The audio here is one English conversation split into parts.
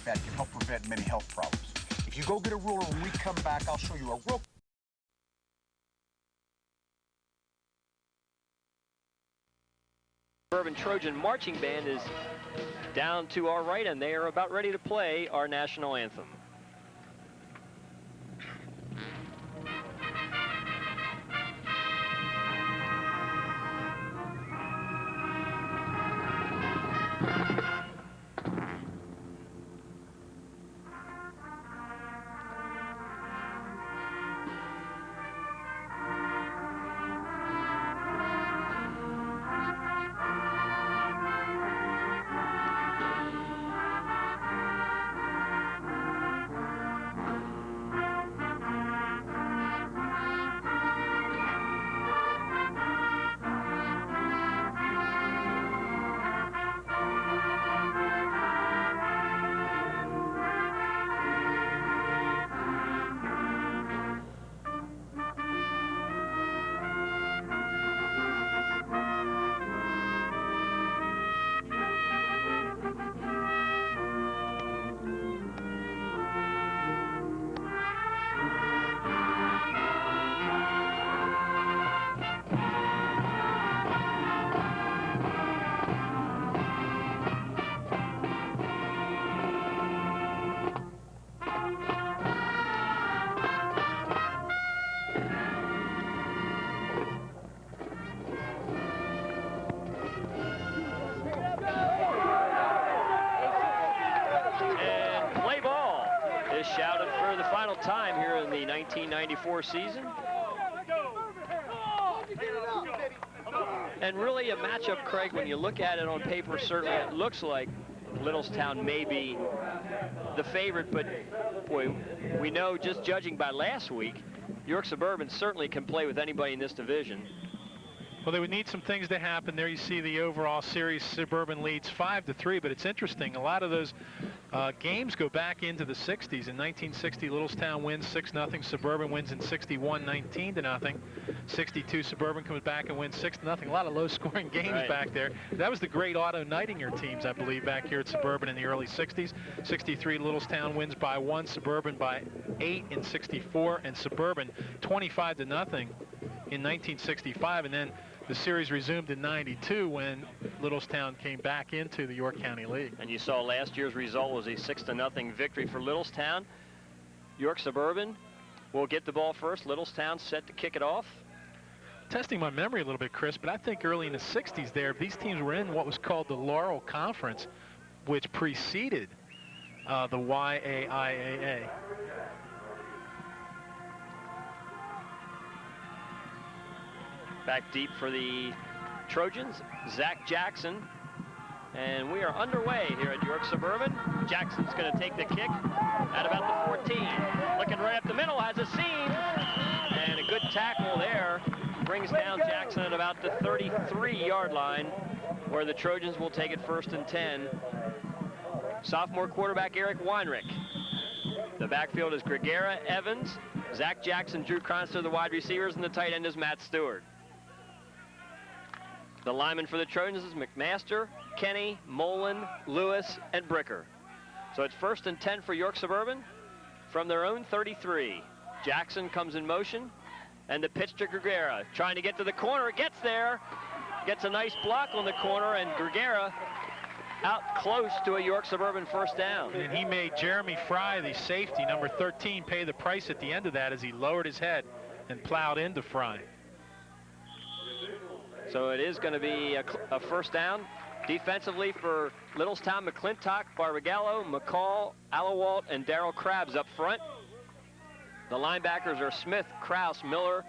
like that can help prevent many health problems. If you go get a ruler when we come back, I'll show you a real... Suburban Trojan Marching Band is down to our right, and they are about ready to play our national anthem. Shouted for the final time here in the 1994 season. And really a matchup, Craig, when you look at it on paper, certainly it looks like Littlestown may be the favorite, but boy, we know just judging by last week, York Suburban certainly can play with anybody in this division. Well, they would need some things to happen. There you see the overall series. Suburban leads 5-3, but it's interesting. A lot of those games go back into the 60s. In 1960, Littlestown wins 6-0. Suburban wins in 61, 19-0. 62, Suburban comes back and wins 6-0. A lot of low-scoring games back there. That was the great Otto Nightinger teams, I believe, back here at Suburban in the early 60s. 63, Littlestown wins by 1, Suburban by 8 in 64, and Suburban 25-0 in 1965, and then the series resumed in 92 when Littlestown came back into the York County League. And you saw last year's result was a 6-0 victory for Littlestown. York Suburban will get the ball first. Littlestown set to kick it off. Testing my memory a little bit, Chris, but I think early in the 60s there, these teams were in what was called the Laurel Conference, which preceded the YAIAA. Back deep for the Trojans, Zach Jackson. And we are underway here at York Suburban. Jackson's going to take the kick at about the 14. Looking right up the middle, has a seam. And a good tackle there brings down Jackson at about the 33-yard line, where the Trojans will take it 1st and 10. Sophomore quarterback Eric Weinrich. The backfield is Gregera, Evans, Zach Jackson, Drew Cronster, the wide receivers, and the tight end is Matt Stewart. The linemen for the Trojans is McMaster, Kenny, Mullen, Lewis, and Bricker. So it's 1st and 10 for York Suburban from their own 33. Jackson comes in motion, and the pitch to Gregera. Trying to get to the corner, gets there. Gets a nice block on the corner, and Gregera out close to a York Suburban 1st down. And he made Jeremy Fry, the safety, number 13, pay the price at the end of that as he lowered his head and plowed into Fry. So it is going to be a 1st down. Defensively for Littlestown, McClintock, Barbagallo, McCall, Allawalt, and Darrell Krabs up front. The linebackers are Smith, Kraus, Miller.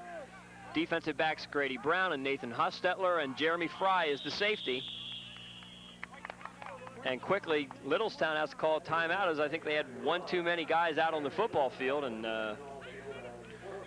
Defensive backs Grady Brown and Nathan Hostetler, and Jeremy Fry is the safety. And quickly, Littlestown has to call a timeout, as I think they had one too many guys out on the football field. And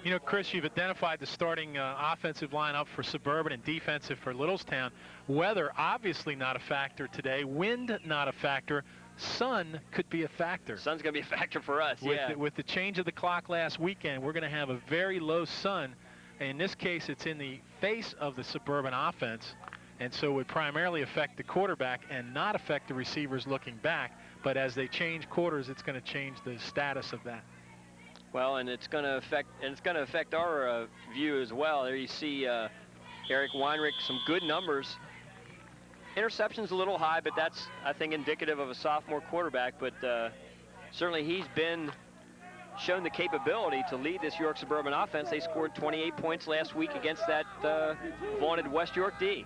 you know, Chris, you've identified the starting offensive lineup for Suburban and defensive for Littlestown. Weather, obviously not a factor today. Wind, not a factor. Sun could be a factor. Sun's going to be a factor for us, With the change of the clock last weekend, we're going to have a very low sun. In this case, it's in the face of the Suburban offense. and so it would primarily affect the quarterback and not affect the receivers looking back. But as they change quarters, it's going to change the status of that. Well, and it's going to affect our view as well. There you see Eric Weinrich, some good numbers. Interception's a little high, but that's, I think, indicative of a sophomore quarterback. But certainly he's been shown the capability to lead this York Suburban offense. They scored 28 points last week against that vaunted West York D.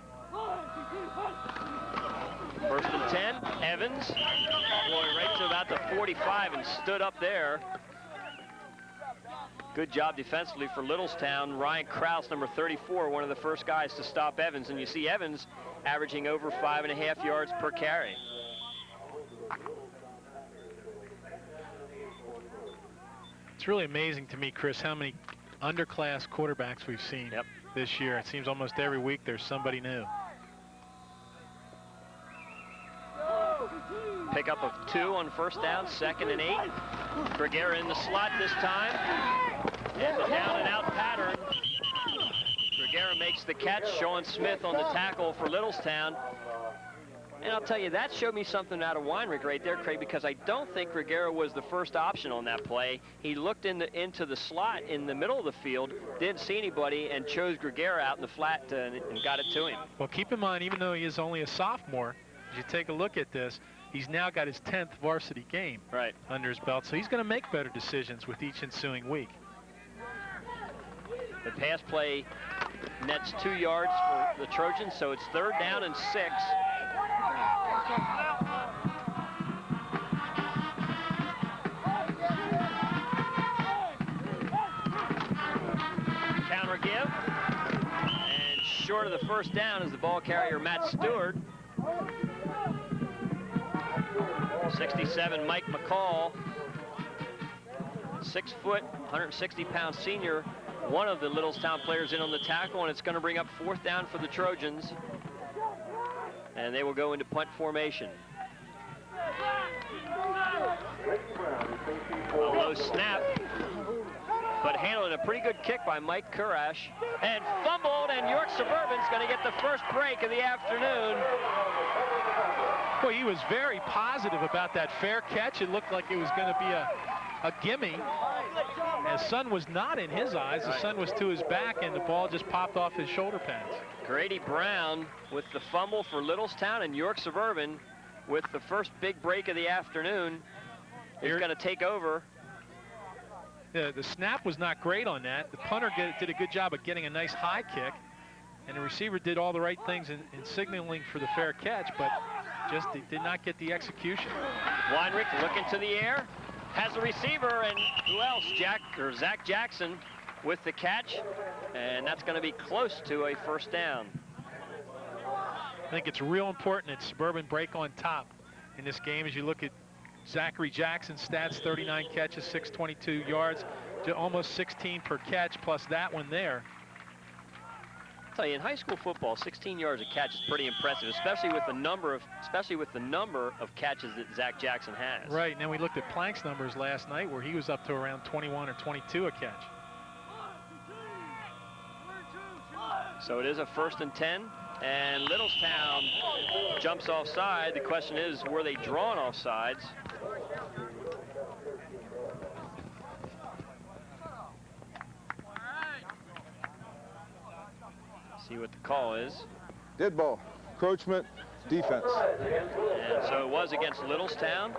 First and 10, Evans going right to about the 45 and stood up there. Good job defensively for Littlestown. Ryan Krause, number 34, one of the first guys to stop Evans. And you see Evans averaging over 5.5 yards per carry. It's really amazing to me, Chris, how many underclass quarterbacks we've seen this year. It seems almost every week there's somebody new. Pickup of 2 on first down, 2nd and 8. Gregera in the slot this time. And the down and out pattern. Gregera makes the catch. Sean Smith on the tackle for Littlestown. And I'll tell you, that showed me something out of Weinrich right there, Craig, because I don't think Gregera was the first option on that play. He looked into the slot in the middle of the field, didn't see anybody, and chose Gregera out in the flat and got it to him. Well, keep in mind, even though he is only a sophomore, as you take a look at this, he's now got his 10th varsity game under his belt, so he's going to make better decisions with each ensuing week. The pass play nets 2 yards for the Trojans, so it's 3rd down and 6. Counter give, and short of the first down is the ball carrier Matt Stewart. 67 Mike McCall, 6 foot, 160-pound senior, one of the Littlestown players in on the tackle, and it's going to bring up 4th down for the Trojans. And they will go into punt formation. A low snap, but handled a pretty good kick by Mike Kurash. And fumbled, and York Suburban's going to get the first break of the afternoon. Well, he was very positive about that fair catch. It looked like it was going to be a gimme. The sun was not in his eyes. The sun was to his back, and the ball just popped off his shoulder pads. Grady Brown with the fumble for Littlestown, and York Suburban with the first big break of the afternoon is going to take over. The snap was not great on that. The punter did a good job of getting a nice high kick, and the receiver did all the right things in signaling for the fair catch, but just did not get the execution. Weinrich looking to the air, has the receiver, and who else? Zach Jackson with the catch, and that's going to be close to a first down. I think it's real important that Suburban break on top in this game. As you look at Zachary Jackson's stats, 39 catches, 622 yards, to almost 16 per catch, plus that one there. I'll tell you, in high school football, 16 yards a catch is pretty impressive, especially with the number of catches that Zach Jackson has. Right, and then we looked at Plank's numbers last night, where he was up to around 21 or 22 a catch. So it is a 1st and 10, and Littlestown jumps offside. The question is, were they drawn offsides? See what the call is. Dead ball, encroachment, defense. And so it was against Littlestown.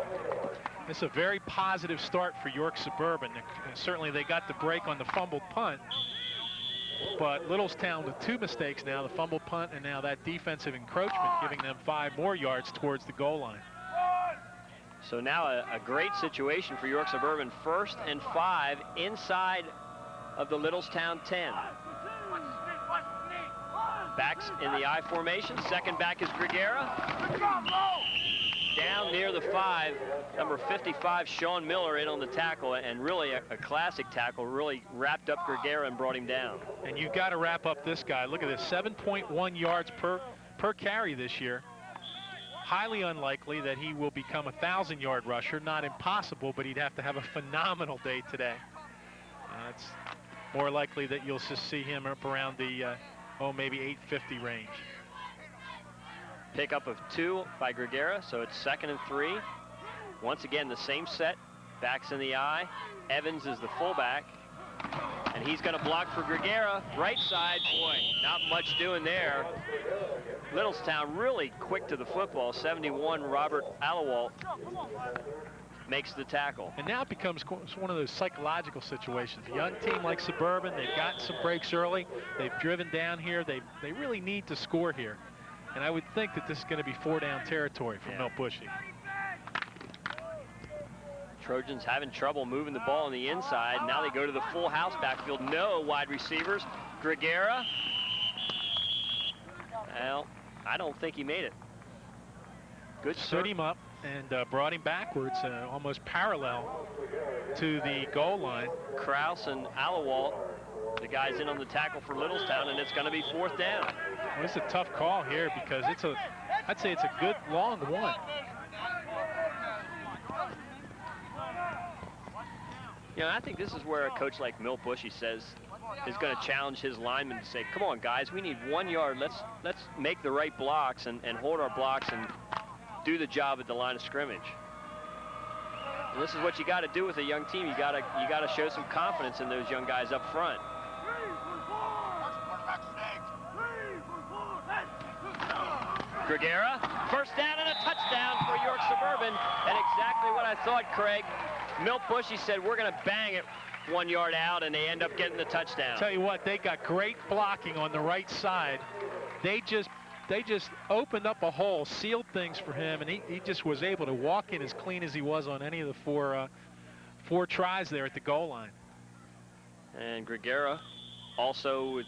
It's a very positive start for York Suburban. Certainly they got the break on the fumbled punt, but Littlestown with 2 mistakes now, the fumbled punt and now that defensive encroachment, giving them 5 more yards towards the goal line. So now a great situation for York Suburban, 1st and 5 inside of the Littlestown 10. Backs in the I formation. Second back is Gregera. Down near the 5, number 55, Sean Miller, in on the tackle, and really a classic tackle, really wrapped up Gregera and brought him down. And you've got to wrap up this guy. Look at this, 7.1 yards per carry this year. Highly unlikely that he will become a 1,000-yard rusher. Not impossible, but he'd have to have a phenomenal day today. It's more likely that you'll just see him up around the maybe 850 range. Pickup of 2 by Gregera, so it's 2nd and 3. Once again, the same set. Backs in the eye. Evans is the fullback. And he's going to block for Gregera. Right side, boy, not much doing there. Littlestown really quick to the football. 71, Robert Allewalt makes the tackle. And now it becomes one of those psychological situations. A young team like Suburban, they've gotten some breaks early. They've driven down here. They really need to score here. And I would think that this is going to be 4-down territory for Milt Bushy. Trojans having trouble moving the ball on the inside. Now they go to the full house backfield. No wide receivers. Gregera. Well, I don't think he made it. Good stood him up and brought him backwards, almost parallel to the goal line. Kraus and Allewalt, the guys in on the tackle for Littlestown, and it's going to be 4th down. Well, it's a tough call here because I'd say it's a good long one. You know, I think this is where a coach like Milt Bushy says is going to challenge his linemen to say, come on, guys, we need 1 yard. Let's make the right blocks and hold our blocks and do the job at the line of scrimmage. And this is what you got to do with a young team. You got to show some confidence in those young guys up front. Gregera, 1st down and a touchdown for York Suburban. And exactly what I thought, Craig. Milt Bushy said, we're going to bang it 1 yard out, and they end up getting the touchdown. Tell you what, they got great blocking on the right side. They just opened up a hole, sealed things for him, and he just was able to walk in as clean as he was on any of the four tries there at the goal line. And Gregera also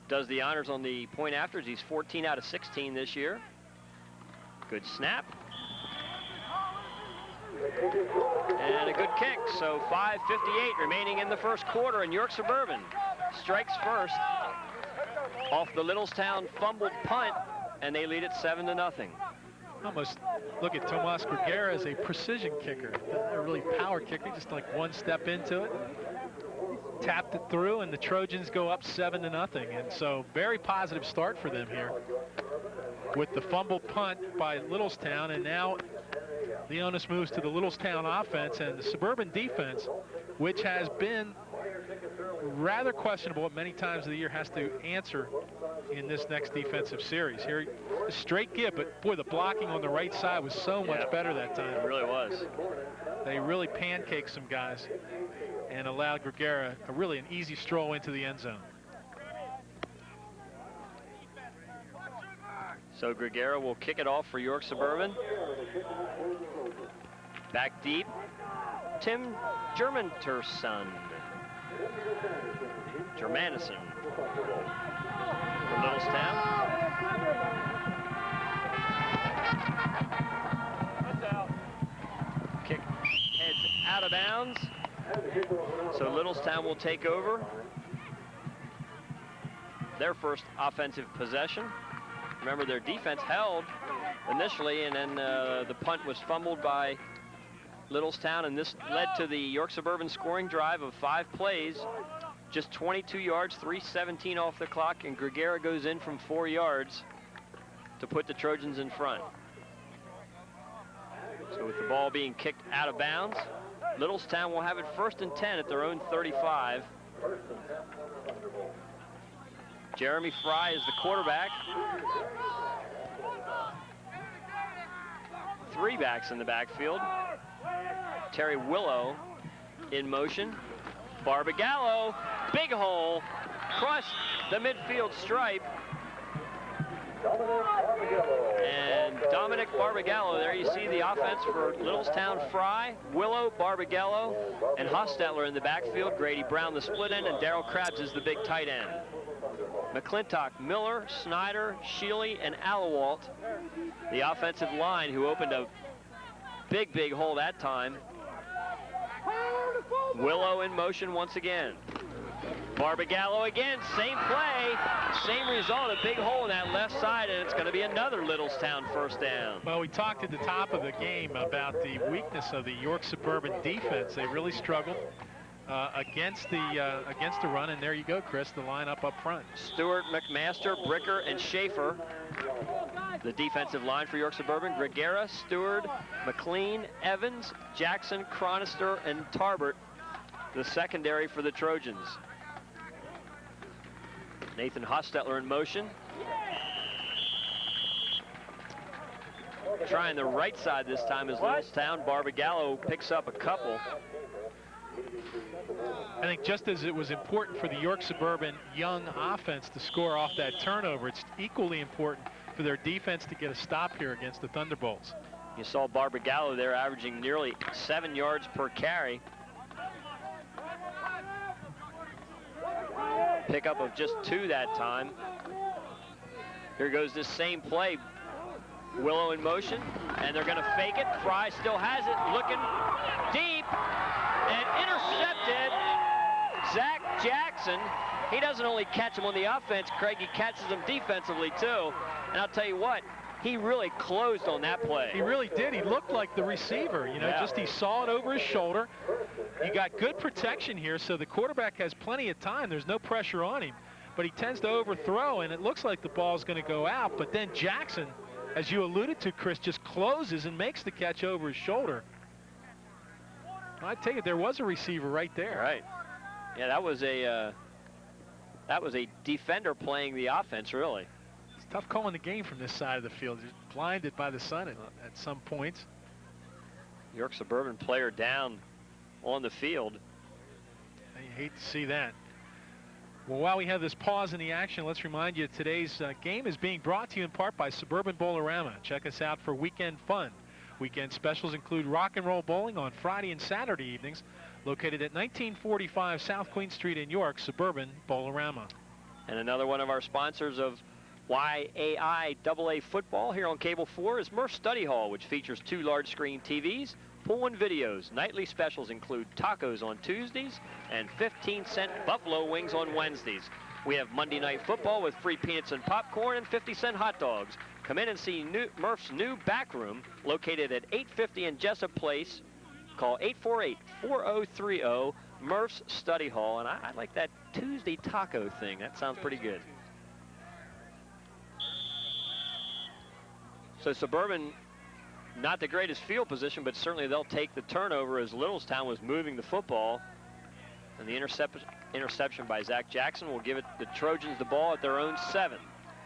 does the honors on the point afters. He's 14 out of 16 this year. Good snap. And a good kick. So 5:58 remaining in the first quarter, and York Suburban strikes first off the Littlestown fumbled punt, and they lead it 7-0. Almost look at Tomas Gregera as a precision kicker, a really power kicker, just like one step into it. Tapped it through, and the Trojans go up 7-0. And so very positive start for them here with the fumbled punt by Littlestown, and now the onus moves to the Littlestown offense, and the Suburban defense, which has been rather questionable at many times of the year, has to answer in this next defensive series. Here, a straight give, but boy, the blocking on the right side was so much better that time. It really was. They really pancaked some guys and allowed Gregera really an easy stroll into the end zone. So Gregera will kick it off for York Suburban. Back deep, Tim Germanterson. Germanison for Littlestown. Kick heads out of bounds. So Littlestown will take over their first offensive possession. Remember, their defense held initially, and then the punt was fumbled by Littlestown, and this led to the York Suburban scoring drive of 5 plays, just 22 yards, 3:17 off the clock, and Gregera goes in from 4 yards to put the Trojans in front. So with the ball being kicked out of bounds, Littlestown will have it 1st and 10 at their own 35. Jeremy Fry is the quarterback. 3 backs in the backfield. Terry Willow in motion. Barbagallo, big hole, crossed the midfield stripe. And Dominic Barbagallo, there you see the offense for Littlestown. Fry, Willow, Barbagallo, and Hostetler in the backfield. Grady Brown, the split end, and Darrell Krabs is the big tight end. McClintock, Miller, Snyder, Shealy, and Allewalt, the offensive line, who opened a big hole that time. Willow in motion once again. Barbagallo again, same play, same result, a big hole in that left side, and it's going to be another Littlestown 1st down. Well, we talked at the top of the game about the weakness of the York Suburban defense. They really struggled against the run, and there you go, Chris, the lineup up front. Stewart, McMaster, Bricker, and Schaefer. The defensive line for York Suburban: Gregera, Stewart, McLean, Evans, Jackson, Chronister, and Tarbert. The secondary for the Trojans. Nathan Hostetler in motion. Trying the right side this time is Littlestown. Barbagallo picks up a couple. I think just as it was important for the York Suburban young offense to score off that turnover, it's equally important for their defense to get a stop here against the Thunderbolts. You saw Barbagallo there averaging nearly 7 yards per carry. Pickup of just 2 that time. Here goes this same play. Willow in motion, and they're going to fake it. Fry still has it, looking deep, and intercepted. Zach Jackson. He doesn't only catch him on the offense, Craig, he catches him defensively too. And I'll tell you what, he really closed on that play. He really did. He looked like the receiver, you know, just he saw it over his shoulder. He got good protection here, so the quarterback has plenty of time. There's no pressure on him, but he tends to overthrow, and it looks like the ball's going to go out. But then Jackson, as you alluded to, Chris, just closes and makes the catch over his shoulder. I tell you, there was a receiver right there. Right. Yeah, that was a defender playing the offense, really. It's tough calling the game from this side of the field. Just blinded by the sun at some points. York Suburban player down on the field. I hate to see that. Well, while we have this pause in the action, let's remind you today's game is being brought to you in part by Suburban Bowlerama. Check us out for weekend fun. Weekend specials include rock and roll bowling on Friday and Saturday evenings, located at 1945 South Queen Street in York, Suburban Bowlerama. And another one of our sponsors of YAI AA football here on Cable 4 is Murph Study Hall, which features 2 large screen TVs, pool and videos. Nightly specials include tacos on Tuesdays and 15-cent buffalo wings on Wednesdays. We have Monday Night Football with free peanuts and popcorn and 50-cent hot dogs. Come in and see Murph's new back room located at 850 in Jessup Place. Call 848-4030, Murph's Study Hall. And I like that Tuesday taco thing. That sounds pretty good. So Suburban, not the greatest field position, but certainly they'll take the turnover as Littlestown was moving the football. And the interception by Zach Jackson will give the Trojans the ball at their own 7.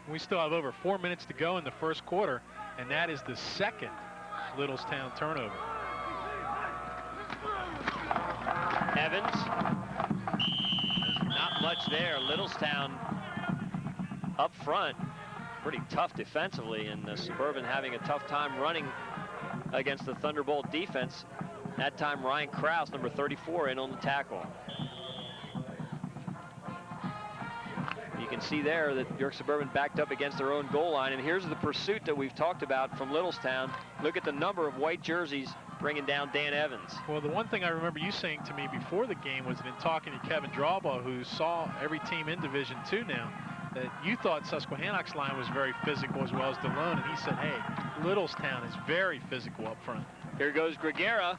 We still have over 4 minutes to go in the first quarter, and that is the second Littlestown turnover. Evans. Not much there. Littlestown up front. Pretty tough defensively, and Suburban having a tough time running against the Thunderbolt defense. That time Ryan Krause, number 34, in on the tackle. You can see there that York Suburban backed up against their own goal line, and here's the pursuit that we've talked about from Littlestown. Look at the number of white jerseys bringing down Dan Evans. Well, the one thing I remember you saying to me before the game was that in talking to Kevin Drawbaugh, who saw every team in Division II now, that you thought Susquehannock's line was very physical as well as DeLone, and he said, hey, Littlestown is very physical up front. Here goes Gregera.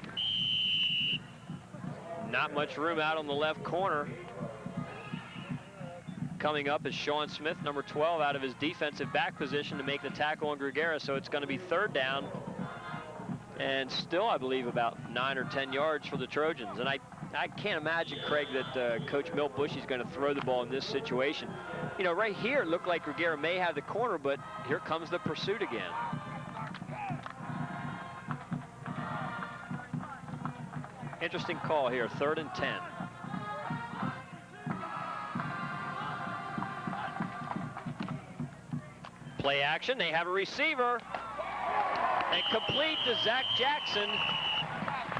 Not much room out on the left corner. Coming up is Sean Smith, number 12, out of his defensive back position to make the tackle on Gregera. So it's going to be 3rd down. And still, I believe, about 9 or 10 yards for the Trojans. And I can't imagine, Craig, that Coach Milt Bushy's going to throw the ball in this situation. You know, right here, it looked like Gregera may have the corner, but here comes the pursuit again. Interesting call here, 3rd and 10. Play action, they have a receiver. And complete to Zach Jackson.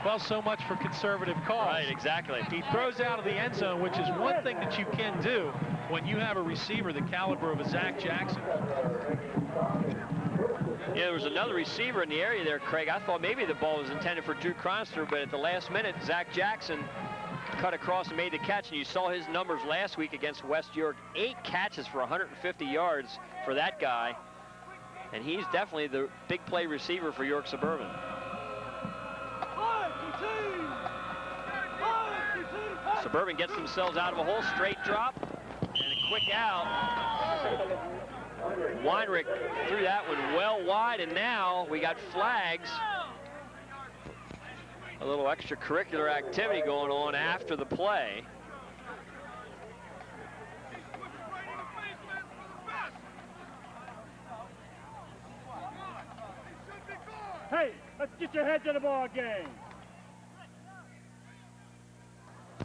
Well, so much for conservative calls. Right, exactly. He throws out of the end zone, which is one thing that you can do when you have a receiver the caliber of a Zach Jackson. Yeah, there was another receiver in the area there, Craig. I thought maybe the ball was intended for Drew Cronster, but at the last minute, Zach Jackson cut across and made the catch, and you saw his numbers last week against West York. 8 catches for 150 yards for that guy, and he's definitely the big play receiver for York Suburban. Suburban gets themselves out of a hole, straight drop, and a quick out. Weinrich threw that one well wide, and now we got flags. A little extracurricular activity going on after the play. Hey, let's get your head to the ball game.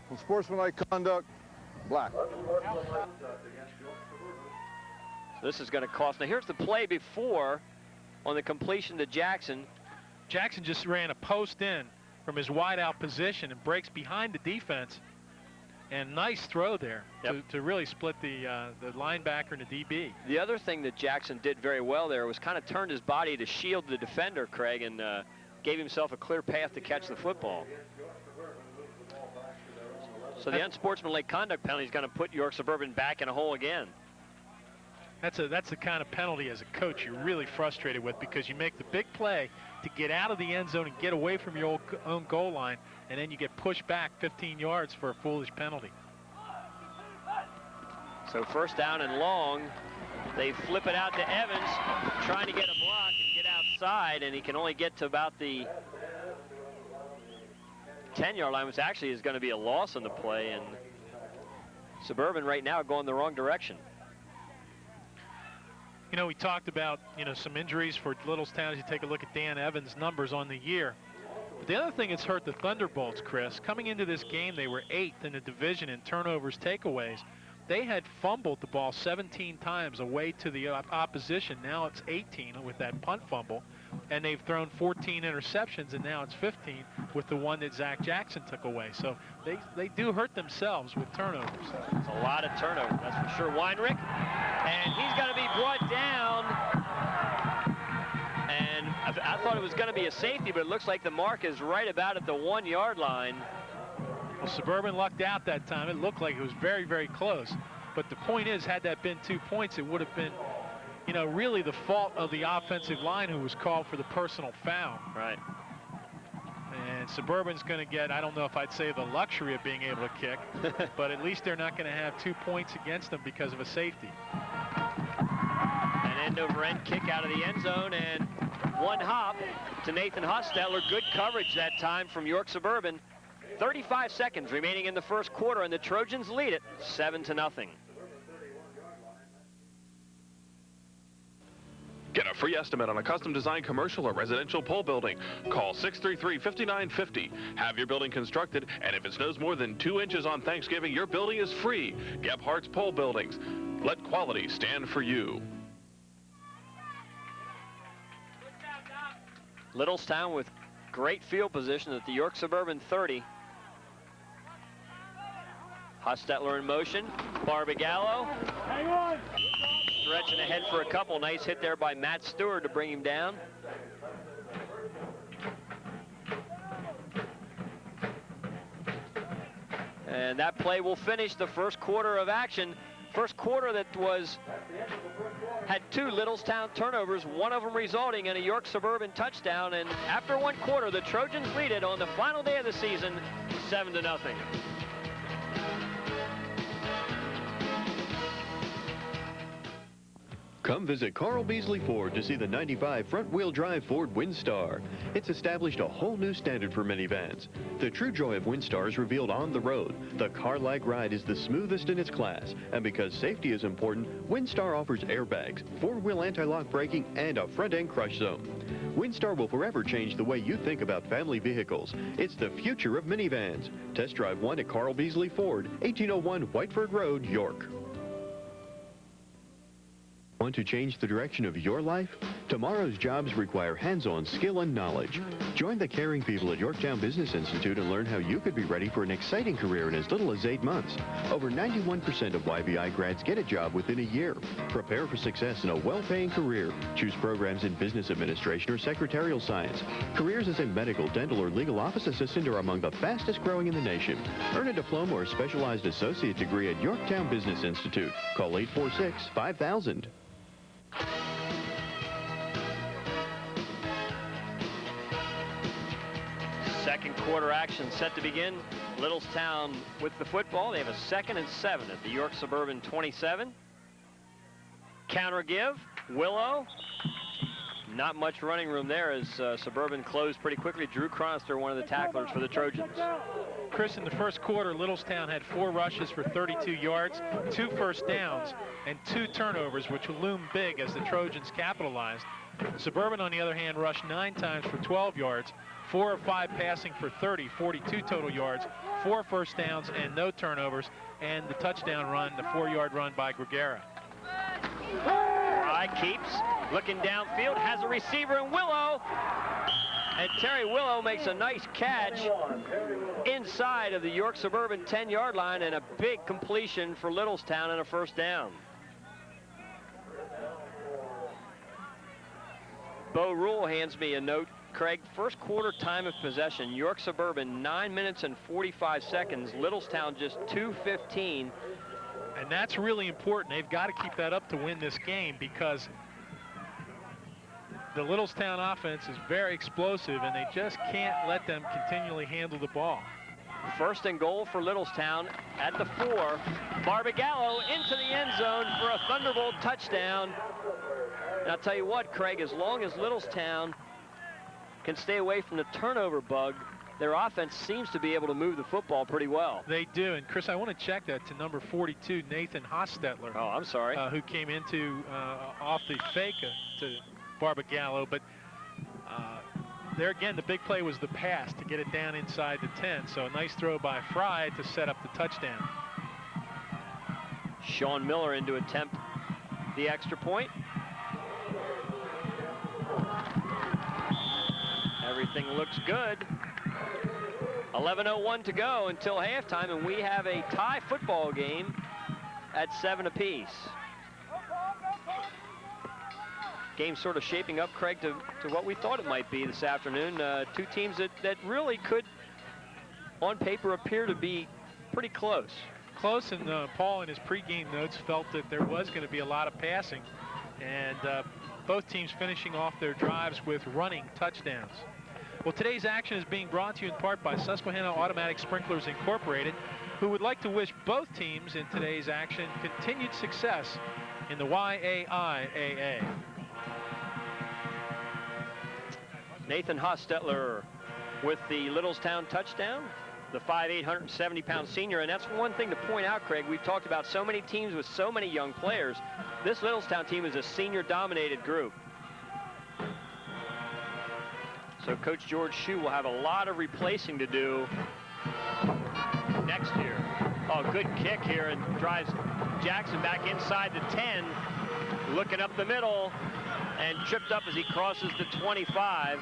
Unsportsmanlike conduct, black. This is going to cost. Now here's the play before on the completion to Jackson. Jackson just ran a post in from his wide out position and breaks behind the defense. And nice throw there to really split the linebacker and the DB. The other thing that Jackson did very well there was kind of turned his body to shield the defender, Craig, and gave himself a clear path to catch the football. So the unsportsmanlike conduct penalty is going to put York Suburban back in a hole again. That's the kind of penalty as a coach you're really frustrated with, because you make the big play to get out of the end zone and get away from your own goal line, and then you get pushed back 15 yards for a foolish penalty. So first down and long. They flip it out to Evans, trying to get a block and get outside, and he can only get to about the 10-yard line, which actually is going to be a loss on the play, and Suburban right now going the wrong direction. You know, we talked about, some injuries for Littlestown as you take a look at Dan Evans' numbers on the year. But the other thing that's hurt the Thunderbolts, Chris, coming into this game, they were 8th in the division in turnovers, takeaways. They had fumbled the ball 17 times away to the opposition. Now it's 18 with that punt fumble. And they've thrown 14 interceptions, and now it's 15 with the one that Zach Jackson took away. So they do hurt themselves with turnovers. It's a lot of turnovers, that's for sure. Weinrich, and he's going to be brought down. And I thought it was going to be a safety, but it looks like the mark is right about at the 1-yard line. Well, Suburban lucked out that time. It looked like it was very, very close. But the point is, had that been 2 points, it would have been, really the fault of the offensive line who was called for the personal foul. Right. And Suburban's going to get, I don't know if I'd say the luxury of being able to kick, but at least they're not going to have 2 points against them because of a safety. An end-over-end kick out of the end zone, and one hop to Nathan Hostetler. Good coverage that time from York Suburban. 35 seconds remaining in the first quarter, and the Trojans lead it 7-0. Get a free estimate on a custom-designed commercial or residential pole building. Call 633-5950. Have your building constructed, and if it snows more than 2 inches on Thanksgiving, your building is free. Gephardt's Pole Buildings. Let quality stand for you. Littlestown with great field position at the York Suburban 30. Hostetler in motion. Barbagallo. Hang on. Stretching ahead for a couple. Nice hit there by Matt Stewart to bring him down. And that play will finish the first quarter of action. First quarter that had 2 Littlestown turnovers, one of them resulting in a York Suburban touchdown. And after 1 quarter, the Trojans lead it on the final day of the season, 7-0. Come visit Carl Beasley Ford to see the 95 front-wheel drive Ford Windstar. It's established a whole new standard for minivans. The true joy of Windstar is revealed on the road. The car-like ride is the smoothest in its class. And because safety is important, Windstar offers airbags, 4-wheel anti-lock braking, and a front-end crush zone. Windstar will forever change the way you think about family vehicles. It's the future of minivans. Test drive one at Carl Beasley Ford, 1801 Whiteford Road, York. Want to change the direction of your life? Tomorrow's jobs require hands-on skill and knowledge. Join the caring people at Yorktown Business Institute and learn how you could be ready for an exciting career in as little as 8 months. Over 91% of YVI grads get a job within a year. Prepare for success in a well-paying career. Choose programs in business administration or secretarial science. Careers as a medical, dental, or legal office assistant are among the fastest growing in the nation. Earn a diploma or specialized associate degree at Yorktown Business Institute. Call 846-5000. Second quarter action set to begin. Littlestown with the football. They have a 2nd and 7 at the York Suburban 27. Counter give, Willow. Not much running room there as Suburban closed pretty quickly. Drew Cronister, one of the tacklers for the Trojans. Chris, in the first quarter, Littlestown had 4 rushes for 32 yards, 2 first downs, and 2 turnovers, which will loom big as the Trojans capitalized. Suburban, on the other hand, rushed 9 times for 12 yards, 4 of 5 passing for 30, 42 total yards, 4 first downs, and no turnovers, and the touchdown run, the 4-yard run by Gregera. Fry keeps looking downfield, has a receiver in Willow, and Terry Willow makes a nice catch inside of the York Suburban 10-yard line, and a big completion for Littlestown and a first down. Bo Rule hands me a note. Craig, first quarter time of possession, York Suburban 9 minutes and 45 seconds, Littlestown just 2:15. And that's really important. They've got to keep that up to win this game, because the Littlestown offense is very explosive, and they just can't let them continually handle the ball. First and goal for Littlestown at the 4. Barbagallo into the end zone for a Thunderbolt touchdown. And I'll tell you what, Craig, as long as Littlestown can stay away from the turnover bug, their offense seems to be able to move the football pretty well. They do. And Chris, I want to check that to number 42, Nathan Hostetler. Oh, I'm sorry. Who came into off the fake to Barbagallo. But there again, the big play was the pass to get it down inside the 10. So a nice throw by Fry to set up the touchdown. Sean Miller in to attempt the extra point. Everything looks good. 11:01 to go until halftime, and we have a tie football game at 7 apiece. Game sort of shaping up, Craig, to what we thought it might be this afternoon. 2 teams that really could, on paper, appear to be pretty close. Close, and Paul in his pregame notes felt that there was going to be a lot of passing, and both teams finishing off their drives with running touchdowns. Well, today's action is being brought to you in part by Susquehanna Automatic Sprinklers Incorporated, who would like to wish both teams in today's action continued success in the YAIAA. Nathan Hostetler with the Littlestown touchdown, the 5'8", 170-pound senior. And that's one thing to point out, Craig. We've talked about so many teams with so many young players. This Littlestown team is a senior-dominated group. So Coach George Shue will have a lot of replacing to do next year. Oh, good kick here, and drives Jackson back inside the 10, looking up the middle, and tripped up as he crosses the 25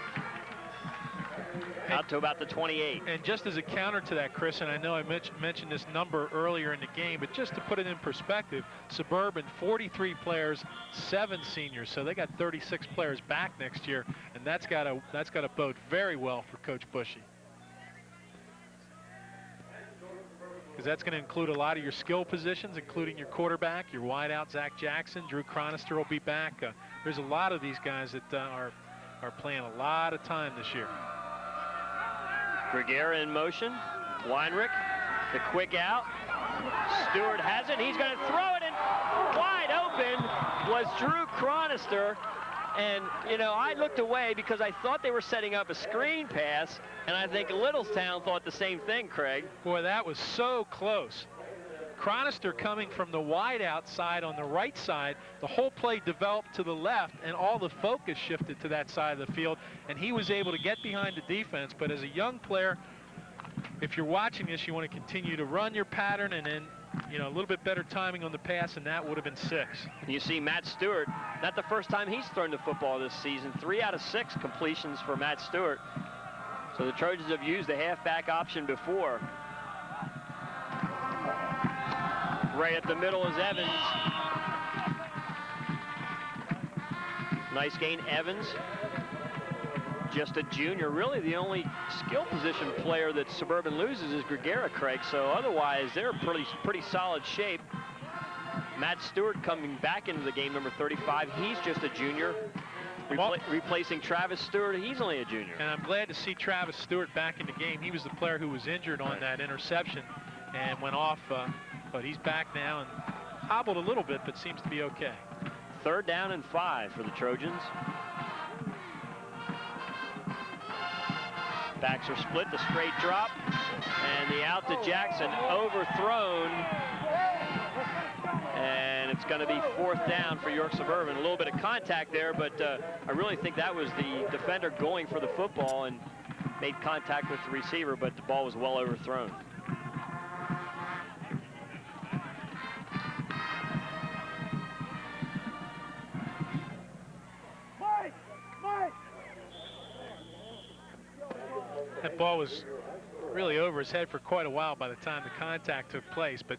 out to about the 28. And just as a counter to that, Chris, and I know I mentioned this number earlier in the game, but just to put it in perspective, Suburban 43 players, 7 seniors, so they got 36 players back next year, and that's got to bode very well for Coach Bushy, because that's going to include a lot of your skill positions, including your quarterback, your wideout Zach Jackson. Drew Cronister will be back. There's a lot of these guys that are playing a lot of time this year. Gregera in motion. Weinrich, the quick out. Stewart has it. He's going to throw it, and wide open was Drew Cronister. And, you know, I looked away because I thought they were setting up a screen pass, and I think Littlestown thought the same thing, Craig. Boy, that was so close. Cronister coming from the wide outside on the right side, the whole play developed to the left, and all the focus shifted to that side of the field, and he was able to get behind the defense. But as a young player, if you're watching this, you want to continue to run your pattern, and then, you know, a little bit better timing on the pass, and that would have been 6. You see Matt Stewart, not the first time he's thrown the football this season. 3 out of 6 completions for Matt Stewart. So the Trojans have used the halfback option before. Right at the middle is Evans. Nice gain, Evans. Just a junior. Really the only skill position player that Suburban loses is Gregera, Craig. So otherwise they're pretty solid shape. Matt Stewart coming back into the game, number 35. He's just a junior. Replacing Travis Stewart, he's only a junior. And I'm glad to see Travis Stewart back in the game. He was the player who was injured on that interception and went off, but he's back now and hobbled a little bit, but seems to be okay. 3rd down and 5 for the Trojans. Backs are split, the straight drop, and the out to Jackson, overthrown. And it's going to be 4th down for York Suburban. A little bit of contact there, but I really think that was the defender going for the football and made contact with the receiver, but the ball was well overthrown. That ball was really over his head for quite a while by the time the contact took place, but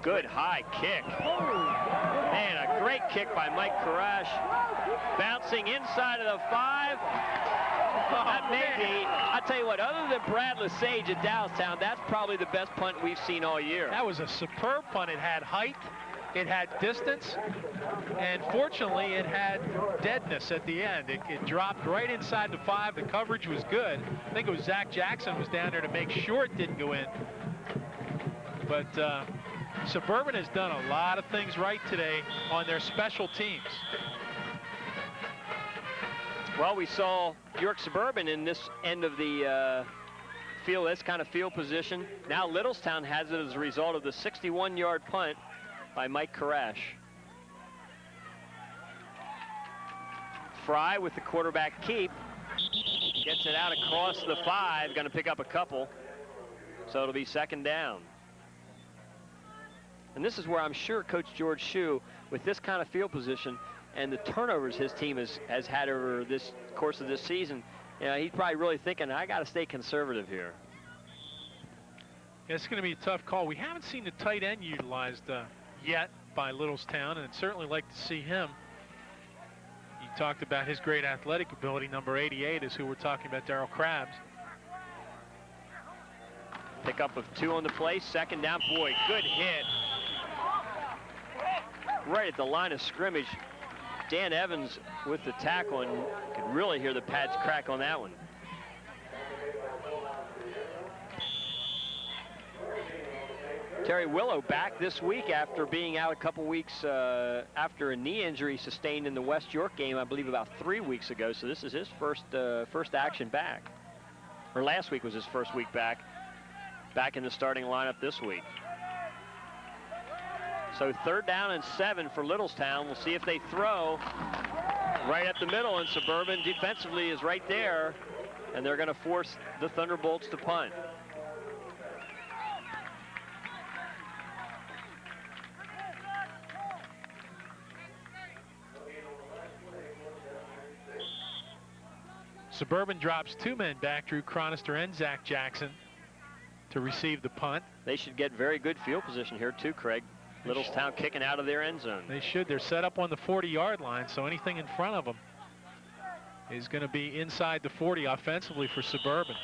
good high kick. Man, a great kick by Mike Karash. Bouncing inside of the 5. That may be, I tell you what, other than Brad Lesage at Littlestown, that's probably the best punt we've seen all year. That was a superb punt. It had height, it had distance, and fortunately it had deadness at the end. It dropped right inside the 5. The coverage was good. I think it was Zach Jackson was down there to make sure it didn't go in. But Suburban has done a lot of things right today on their special teams. Well, we saw York Suburban in this end of the field, this kind of field position. Now Littlestown has it as a result of the 61-yard punt by Mike Karash. Fry with the quarterback keep. Gets it out across the 5, going to pick up a couple. So it'll be 2nd down. And this is where I'm sure Coach George Shue, with this kind of field position and the turnovers his team has had over this course of this season, you know, he's probably really thinking, I got to stay conservative here. Yeah, it's going to be a tough call. We haven't seen the tight end utilized yet by Littlestown, and I'd certainly like to see him. You talked about his great athletic ability. Number 88 is who we're talking about, Darryl Krabs. Pickup of 2 on the play, 2nd down. Boy, good hit. Right at the line of scrimmage. Dan Evans with the tackle, and could really hear the pads crack on that one. Terry Willow back this week after being out a couple weeks after a knee injury sustained in the West York game, I believe about 3 weeks ago. So this is his first action back. Or last week was his first week back in the starting lineup this week. So 3rd down and 7 for Littlestown. We'll see if they throw right up the middle, and Suburban defensively is right there, and they're going to force the Thunderbolts to punt. Suburban drops 2 men back, Drew Chronister and Zach Jackson, to receive the punt. They should get very good field position here too, Craig. Littlestown kicking out of their end zone. They should. They're set up on the 40-yard line, so anything in front of them is going to be inside the 40 offensively for Suburban.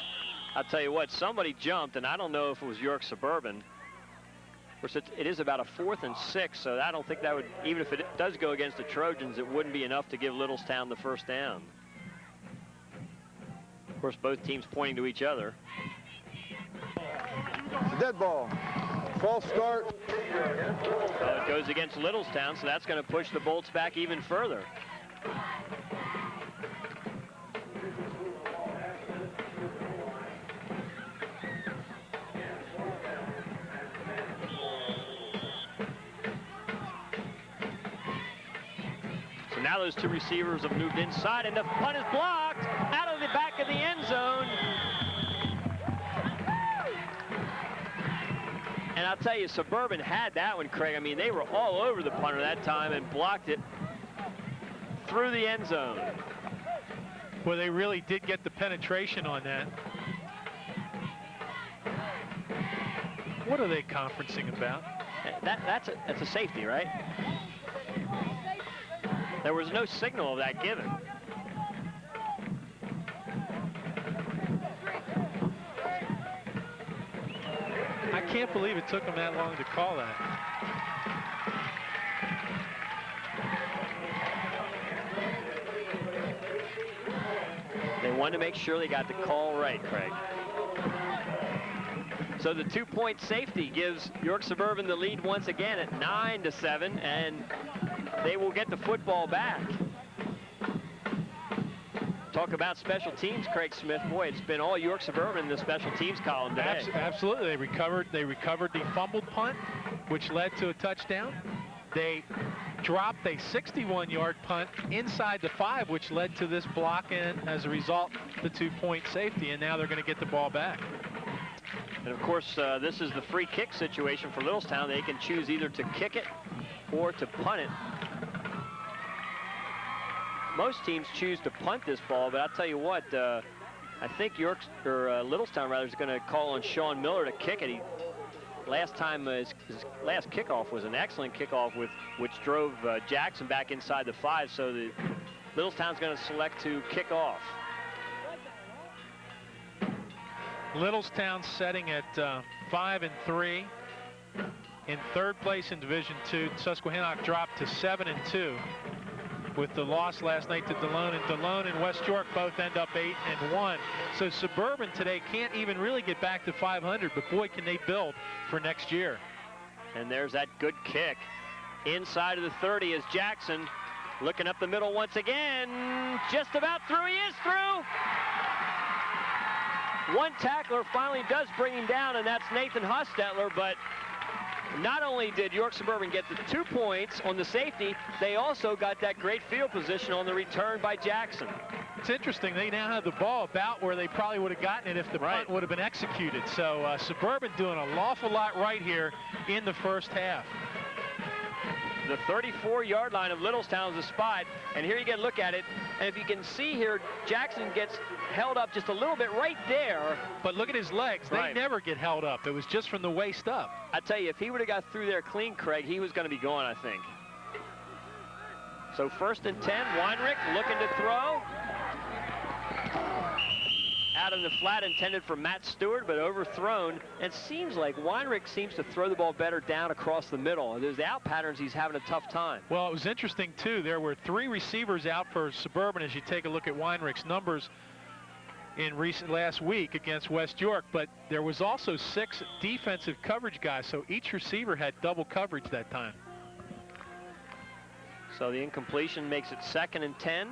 I'll tell you what, somebody jumped, and I don't know if it was York Suburban. Of course, it is about a 4th and 6, so I don't think that would, even if it does go against the Trojans, it wouldn't be enough to give Littlestown the 1st down. Of course, both teams pointing to each other. Dead ball. False start. Well, it goes against Littlestown, so that's going to push the Bolts back even further. So now those 2 receivers have moved inside, and the punt is blocked out of the back of the end zone. And I'll tell you, Suburban had that one, Craig. I mean, they were all over the punter that time and blocked it through the end zone. Well, they really did get the penetration on that. What are they conferencing about? That's a safety, right? There was no signal of that given. I can't believe it took them that long to call that. They wanted to make sure they got the call right, Craig. So the 2-point safety gives York Suburban the lead once again at 9-7, and they will get the football back. Talk about special teams, Craig Smith. Boy, it's been all York Suburban in the special teams column today. Absolutely. They recovered the fumbled punt, which led to a touchdown. They dropped a 61-yard punt inside the 5, which led to this block, and as a result, the 2-point safety, and now they're going to get the ball back. And of course, this is the free kick situation for Littlestown. They can choose either to kick it or to punt it. Most teams choose to punt this ball, but I'll tell you what, I think Littlestown rather is going to call on Sean Miller to kick it. Last time, his last kickoff was an excellent kickoff which drove Jackson back inside the 5, so Littlestown's going to select to kick off. Littlestown setting at 5-3 in 3rd place in Division II. Susquehannock dropped to 7-2 with the loss last night to Delone, and Delone and West York both end up 8-1. So Suburban today can't even really get back to 500, but boy, can they build for next year. And there's that good kick. Inside of the 30 is Jackson, looking up the middle once again. Just about through. He is through. One tackler finally does bring him down, and that's Nathan Hostetler, but not only did York Suburban get the 2 points on the safety, they also got that great field position on the return by Jackson. It's interesting, they now have the ball about where they probably would have gotten it if the punt would have been executed. So Suburban doing an awful lot right here in the first half. The 34-yard line of Littlestown is the spot, and here you get a look at it, and if you can see here, Jackson gets held up just a little bit right there. But look at his legs. They never get held up. It was just from the waist up. I tell you, if he would have got through there clean, Craig, he was going to be gone, I think. So 1st and 10, Weinrich looking to throw. Out in the flat, intended for Matt Stewart, but overthrown. And seems like Weinrich seems to throw the ball better down across the middle. There's the out patterns, he's having a tough time. Well, it was interesting, too. There were 3 receivers out for Suburban as you take a look at Weinrich's numbers in last week against West York, but there was also 6 defensive coverage guys, so each receiver had double coverage that time. So the incompletion makes it 2nd and 10.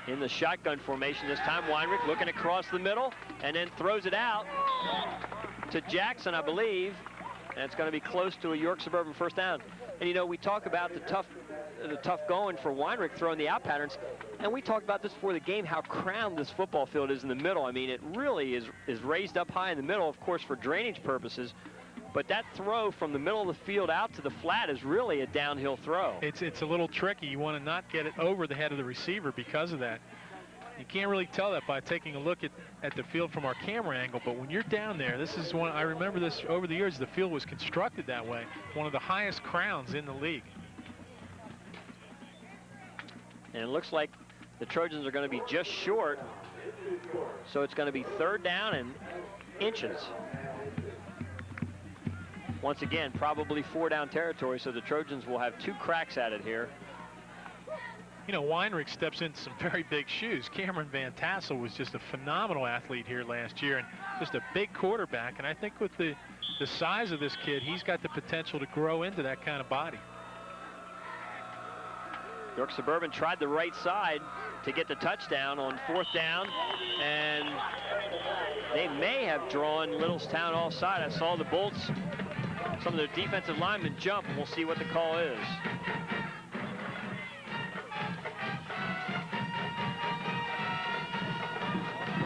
In the shotgun formation this time, Weinrich looking across the middle and then throws it out to Jackson, I believe, and it's going to be close to a York Suburban first down. And you know, we talk about the tough going for Weinrich throwing the out patterns, and we talked about this before the game, how crowned this football field is in the middle. I mean, it really is raised up high in the middle, of course, for drainage purposes. But that throw from the middle of the field out to the flat is really a downhill throw. It's a little tricky. You want to not get it over the head of the receiver because of that. You can't really tell that by taking a look at the field from our camera angle, but when you're down there, this is one, I remember this over the years, the field was constructed that way. One of the highest crowns in the league. And it looks like the Trojans are going to be just short, so it's going to be 3rd down and inches. Once again, probably 4-down territory, so the Trojans will have 2 cracks at it here. You know, Weinrich steps into some very big shoes. Cameron Van Tassel was just a phenomenal athlete here last year and just a big quarterback. And I think with the size of this kid, he's got the potential to grow into that kind of body. York Suburban tried the right side to get the touchdown on 4th down, and they may have drawn Littlestown offside. I saw the Bolts, some of their defensive linemen jump, and we'll see what the call is.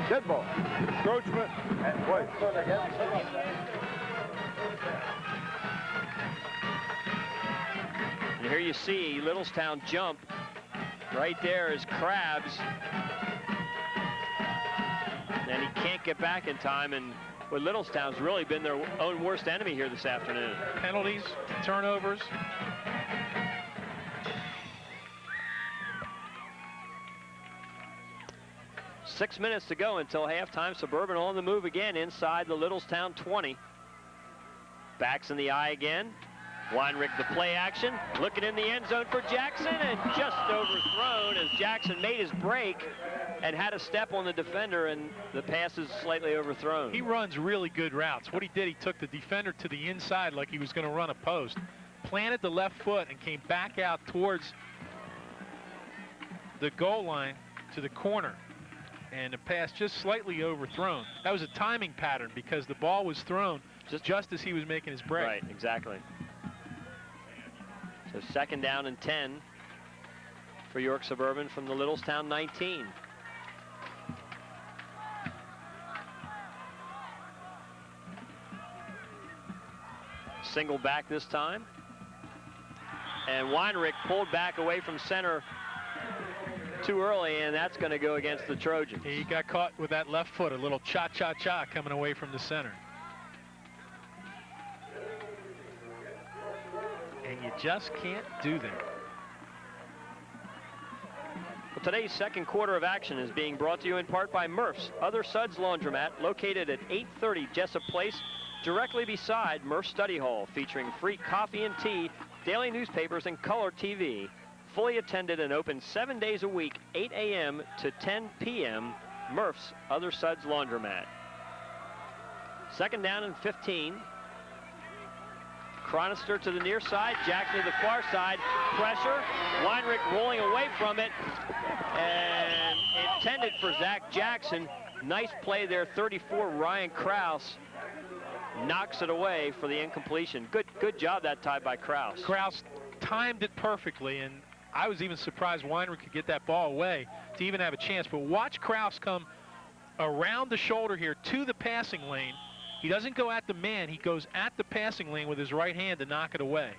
Dead ball. Encroachment. Wait. And here you see Littlestown jump. Right there is Krabs. And he can't get back in time, and well, Littlestown's really been their own worst enemy here this afternoon. Penalties, turnovers. Six minutes to go until halftime. Suburban on the move again inside the Littlestown 20. Backs in the eye again. Weinrich, the play action, looking in the end zone for Jackson, and just overthrown as Jackson made his break and had a step on the defender, and the pass is slightly overthrown. He runs really good routes. What he did, he took the defender to the inside like he was going to run a post, planted the left foot, and came back out towards the goal line to the corner. And the pass just slightly overthrown. That was a timing pattern because the ball was thrown just as he was making his break. Right, exactly. So 2nd down and 10 for York Suburban from the Littlestown 19. Single back this time. And Weinrich pulled back away from center too early, and that's going to go against the Trojans. He got caught with that left foot, a little cha-cha-cha coming away from the center. And you just can't do that. Well, today's second quarter of action is being brought to you in part by Murph's Other Suds Laundromat, located at 830 Jessup Place, directly beside Murph's Study Hall, featuring free coffee and tea, daily newspapers, and color TV. Fully attended and open 7 days a week, 8 a.m. to 10 p.m. Murph's Other Suds Laundromat. 2nd down and 15. Chronister to the near side, Jackson to the far side. Pressure, Weinrich rolling away from it, and intended for Zach Jackson. Nice play there, 34, Ryan Kraus knocks it away for the incompletion. Good job that time by Kraus. Kraus timed it perfectly, and I was even surprised Weinrich could get that ball away to even have a chance. But watch Kraus come around the shoulder here to the passing lane. He doesn't go at the man, he goes at the passing lane with his right hand to knock it away.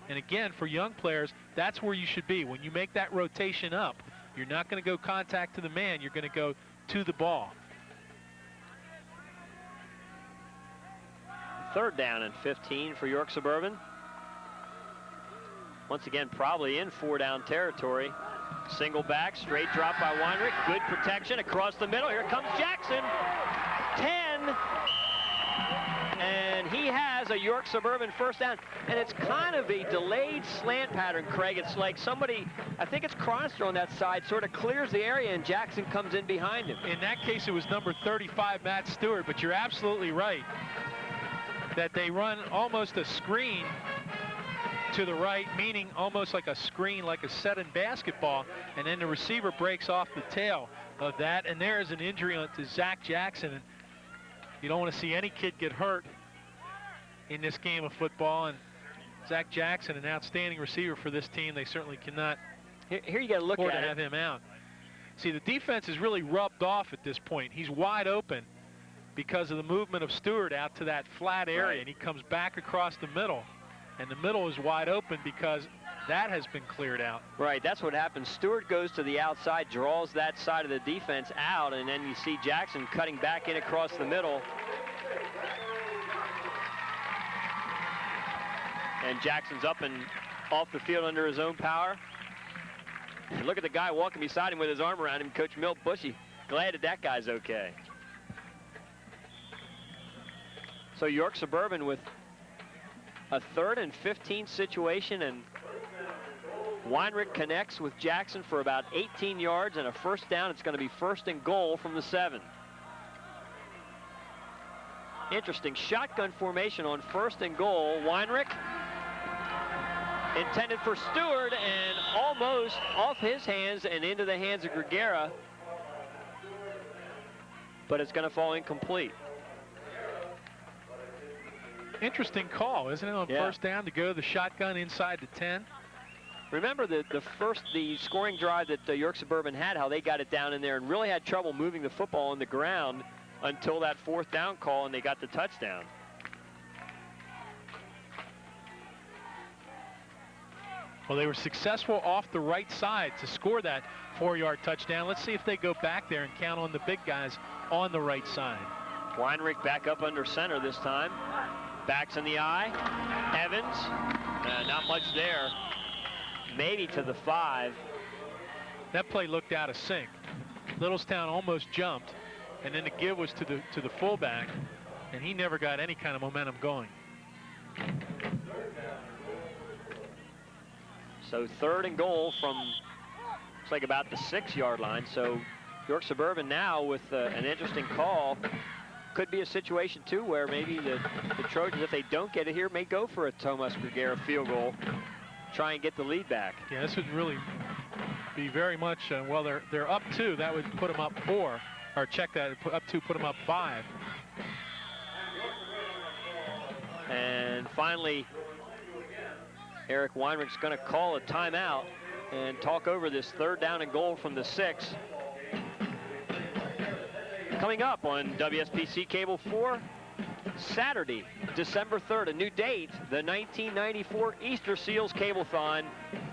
And again, for young players, that's where you should be. When you make that rotation up, you're not going to go contact to the man, you're going to go to the ball. 3rd down and 15 for York Suburban. Once again, probably in 4-down territory. Single back, straight drop by Weinrich. Good protection across the middle. Here comes Jackson. 10. And he has a York Suburban 1st down. And it's kind of a delayed slant pattern, Craig. It's like somebody, I think it's Chronister on that side, sort of clears the area, and Jackson comes in behind him. In that case, it was number 35, Matt Stewart. But you're absolutely right that they run almost a screen to the right, meaning almost like a screen, like a set in basketball, and then the receiver breaks off the tail of that, and there's an injury to Zach Jackson. And you don't want to see any kid get hurt in this game of football, and Zach Jackson, an outstanding receiver for this team. They certainly cannot here you got to look afford at to have him out. See, the defense is really rubbed off at this point. He's wide open because of the movement of Stewart out to that flat area, Right. and he comes back across the middle. And the middle is wide open because that has been cleared out. Right, that's what happens. Stewart goes to the outside, draws that side of the defense out, and then you see Jackson cutting back in across the middle. And Jackson's up and off the field under his own power. And look at the guy walking beside him with his arm around him, Coach Milt Bushy. Glad that guy's okay. So York Suburban with a 3rd and 15 situation, and Weinrich connects with Jackson for about 18 yards and a 1st down. It's going to be 1st and goal from the 7. Interesting shotgun formation on 1st and goal. Weinrich intended for Stewart and almost off his hands and into the hands of Gregera, but it's going to fall incomplete. Interesting call, isn't it, on 1st down to go the shotgun inside the 10? Remember the scoring drive that York Suburban had, how they got it down in there and really had trouble moving the football on the ground until that 4th down call, and they got the touchdown. Well, they were successful off the right side to score that 4-yard touchdown. Let's see if they go back there and count on the big guys on the right side. Weinrich back up under center this time. Backs in the eye. Evans, not much there. Maybe to the 5. That play looked out of sync. Littlestown almost jumped, and then the give was to the fullback, and he never got any kind of momentum going. So 3rd and goal from, looks like about the 6-yard line. So York Suburban now with an interesting call. Could be a situation too where maybe the Trojans, if they don't get it here, may go for a Tomas Grigera field goal, try and get the lead back. Yeah, this would really be very much, well, they're up 2. That would put them up 4. Or check that, up 2, put them up 5. And finally, Eric Weinrich's going to call a timeout and talk over this 3rd down and goal from the 6. Coming up on WSPC Cable 4, Saturday, December 3rd, a new date, the 1994 Easter Seals Cableathon,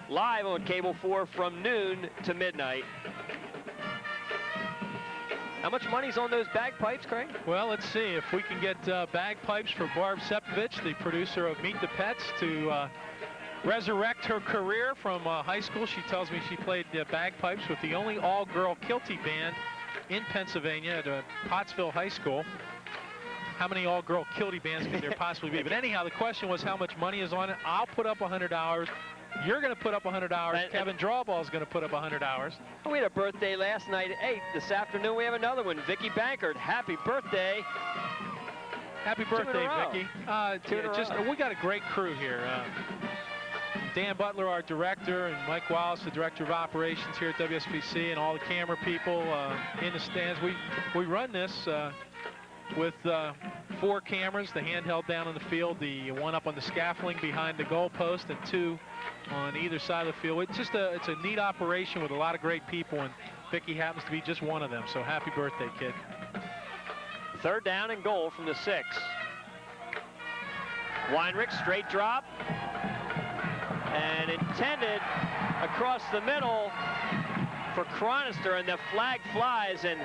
live on Cable 4 from noon to midnight. How much money's on those bagpipes, Craig? Well, let's see if we can get bagpipes for Barb Sepovich, the producer of Meet the Pets, to resurrect her career from high school. She tells me she played bagpipes with the only all-girl kilty band in Pennsylvania at Pottsville High School. How many all-girl kilty bands could there possibly be? But anyhow, the question was how much money is on it. I'll put up $100. You're going to put up $100. Kevin Drawball is going to put up $100. We had a birthday last night at 8. This afternoon we have another one. Vicky Bankert, happy birthday. Happy birthday, Vicky. We got a great crew here. Dan Butler, our director, and Mike Wallace, the director of operations here at WSPC, and all the camera people in the stands. We run this with 4 cameras, the handheld down on the field, the one up on the scaffolding behind the goalpost, and 2 on either side of the field. It's a neat operation with a lot of great people, and Vicky happens to be just one of them. So happy birthday, kid. 3rd down and goal from the 6. Weinrich, straight drop. And intended across the middle for Chronister, and the flag flies. And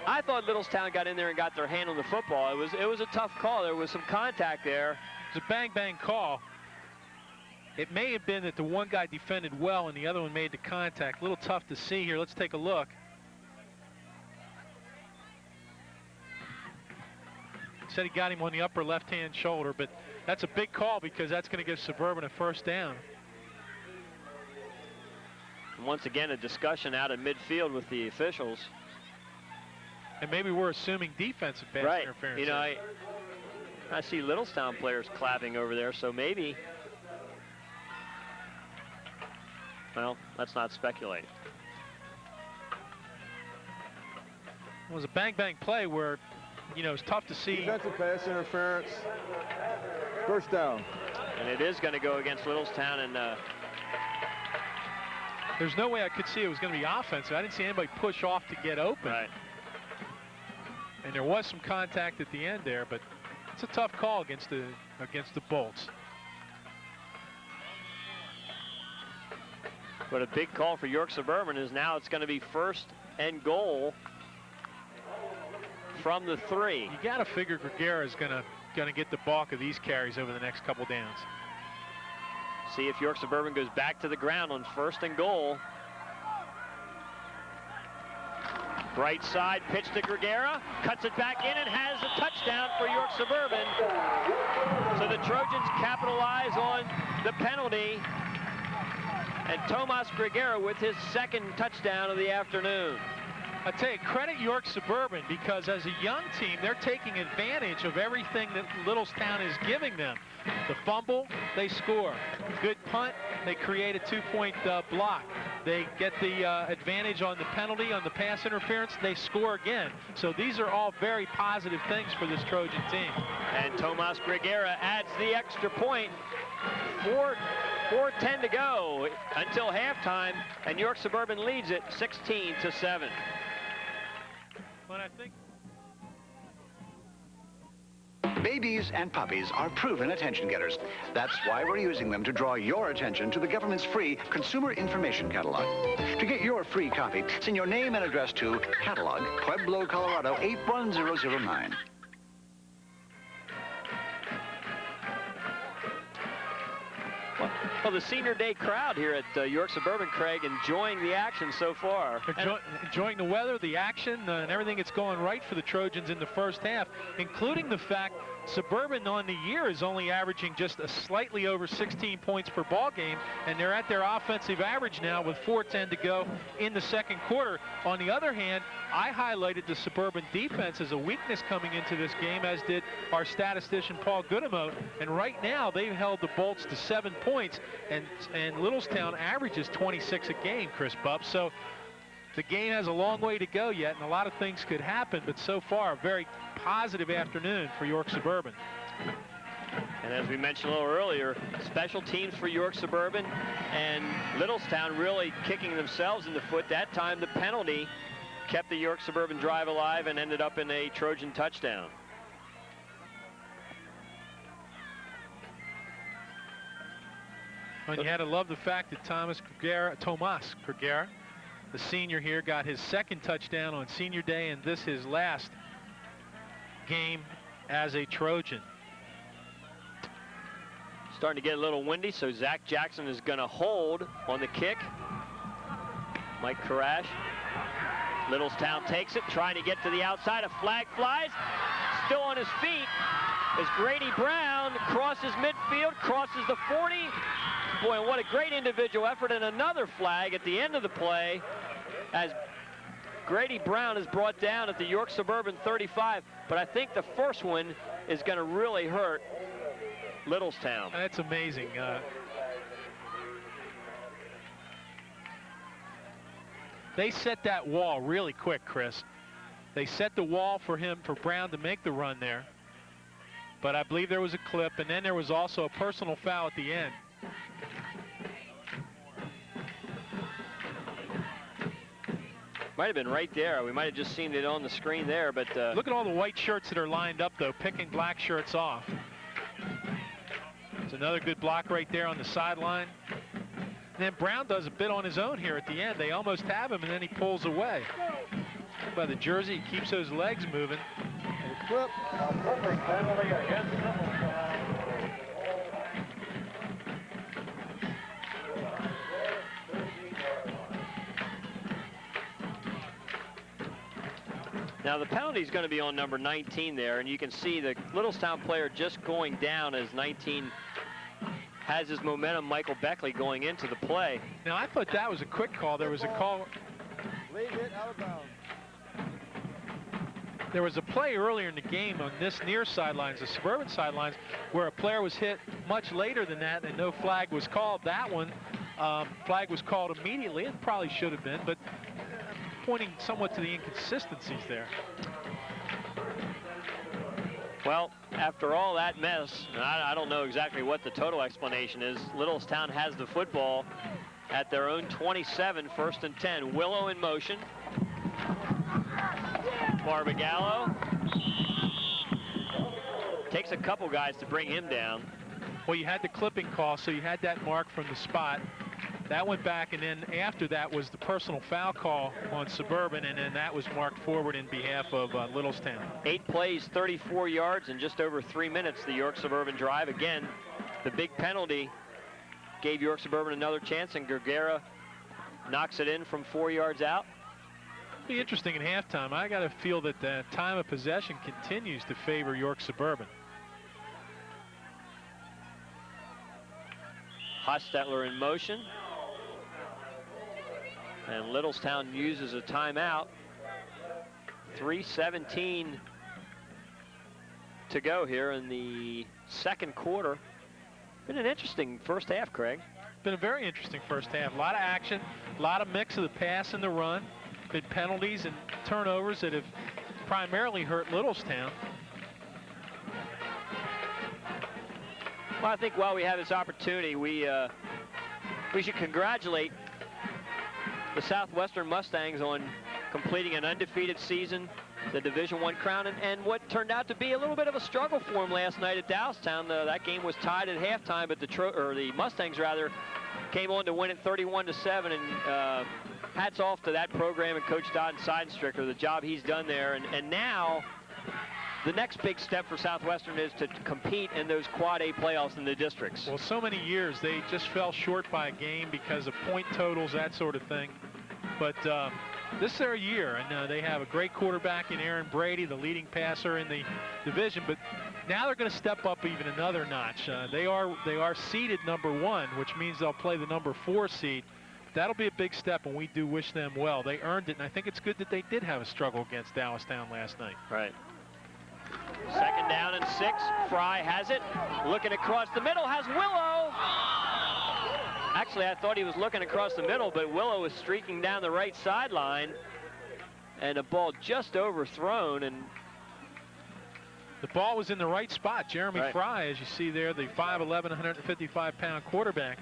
I thought Littlestown got in there and got their hand on the football. It was a tough call. There was some contact there. It was a bang-bang call. It may have been that the one guy defended well and the other one made the contact. A little tough to see here. Let's take a look. Said he got him on the upper left-hand shoulder, but that's a big call because that's going to give Suburban a 1st down. And once again, a discussion out in midfield with the officials. And maybe we're assuming defensive pass interference. You know, I see Littlestown players clapping over there, so maybe. Well, let's not speculate. It was a bang-bang play where, you know, it's tough to see. Defensive pass interference. 1st down. And it is going to go against Littlestown, and there's no way I could see it was going to be offensive. I didn't see anybody push off to get open. Right. And there was some contact at the end there, but it's a tough call against the Bolts. But a big call for York Suburban is now it's going to be 1st and goal from the 3. You got to figure Grigera is going to get the bulk of these carries over the next couple downs. See if York Suburban goes back to the ground on 1st and goal. Right side pitch to Grigera, cuts it back in and has a touchdown for York Suburban. So the Trojans capitalize on the penalty, and Tomas Grigera with his 2nd touchdown of the afternoon. I tell you, credit York Suburban, because as a young team, they're taking advantage of everything that Littlestown is giving them. The fumble, they score. Good punt, they create a 2-point block. They get the advantage on the penalty, on the pass interference, they score again. So these are all very positive things for this Trojan team. And Tomas Grigera adds the extra point. 4:10 to go until halftime, and York Suburban leads it 16-7. But I think babies and puppies are proven attention getters. That's why we're using them to draw your attention to the government's free Consumer Information Catalog. To get your free copy, send your name and address to Catalog, Pueblo, Colorado 81009. Well, the senior day crowd here at York Suburban, Craig, enjoying the action so far. Enjoying the weather, the action, and everything that's going right for the Trojans in the 1st half, including the fact Suburban on the year is only averaging just a slightly over 16 points per ball game, and they're at their offensive average now with 4:10 to go in the second quarter. On the other hand, I highlighted the Suburban defense as a weakness coming into this game, as did our statistician Paul Goodemote, and right now they've held the Bolts to 7 points, and Littlestown averages 26 a game, Chris Bupp. So the game has a long way to go yet, and a lot of things could happen, but so far, a very positive afternoon for York Suburban. And as we mentioned a little earlier, special teams for York Suburban, and Littlestown really kicking themselves in the foot. That time, the penalty kept the York Suburban drive alive and ended up in a Trojan touchdown. And you had to love the fact that Tomas Krugera, the senior here, got his second touchdown on senior day, and this his last game as a Trojan. Starting to get a little windy, so Zach Jackson is going to hold on the kick. Mike Karash. Littlestown takes it, trying to get to the outside. A flag flies. Still on his feet as Grady Brown crosses midfield, crosses the 40. Boy, what a great individual effort, and another flag at the end of the play as Grady Brown is brought down at the York Suburban 35. But I think the first one is going to really hurt Littlestown. That's amazing. They set that wall really quick, Chris. They set the wall for Brown to make the run there. But I believe there was a clip, and then there was also a personal foul at the end. Might have been right there. We might have just seen it on the screen there, but look at all the white shirts that are lined up, though, picking black shirts off. It's another good block right there on the sideline. And then Brown does a bit on his own here at the end. They almost have him, and then he pulls away. By the jersey, he keeps those legs moving. Perfect penalty against Littlestown. Now the penalty is going to be on number 19 there, and you can see the Littlestown player just going down as 19 has his momentum, Michael Beckley, going into the play. Now I thought that was a quick call. There was a call. Late hit out of bounds. There was a play earlier in the game on this near sidelines, the Suburban sidelines, where a player was hit much later than that and no flag was called. That one, flag was called immediately. It probably should have been, but pointing somewhat to the inconsistencies there. Well, after all that mess, I don't know exactly what the total explanation is. Littlestown has the football at their own 27, 1st and 10. Willow in motion. Barbagallo takes a couple guys to bring him down. Well, you had the clipping call, so you had that mark from the spot. That went back, and then after that was the personal foul call on Suburban, and then that was marked forward in behalf of Littlestown. 8 plays, 34 yards in just over 3 minutes, the York Suburban drive. Again, the big penalty gave York Suburban another chance, and Gergera knocks it in from 4 yards out. It'll be interesting in halftime. I got to feel that the time of possession continues to favor York Suburban. Hostetler in motion. And Littlestown uses a timeout. 3:17 to go here in the second quarter. Been an interesting first half, Craig. Been a very interesting first half. A lot of action, a lot of mix of the pass and the run. Been penalties and turnovers that have primarily hurt Littlestown. Well, I think while we have this opportunity, we should congratulate the Southwestern Mustangs on completing an undefeated season, the Division I crown, and what turned out to be a little bit of a struggle for them last night at Downstown. That game was tied at halftime, but the Mustangs rather came on to win it 31-7, and hats off to that program and Coach Don Seidenstricker, the job he's done there, and now the next big step for Southwestern is to compete in those Quad A playoffs in the districts. Well, so many years they just fell short by a game because of point totals, that sort of thing. But this is their year, and they have a great quarterback in Aaron Brady, the leading passer in the division. But Now they're going to step up even another notch. They are seeded #1, which means they'll play the #4 seed. That'll be a big step, and we do wish them well. They earned it, and I think it's good that they did have a struggle against Littlestown last night. Right. 2nd down and 6. Fry has it. Looking across the middle, has Willow. Actually, I thought he was looking across the middle, but Willow was streaking down the right sideline, and the ball just overthrown. And the ball was in the right spot. Jeremy Fry, as you see there, the 5'11", 155-pound quarterback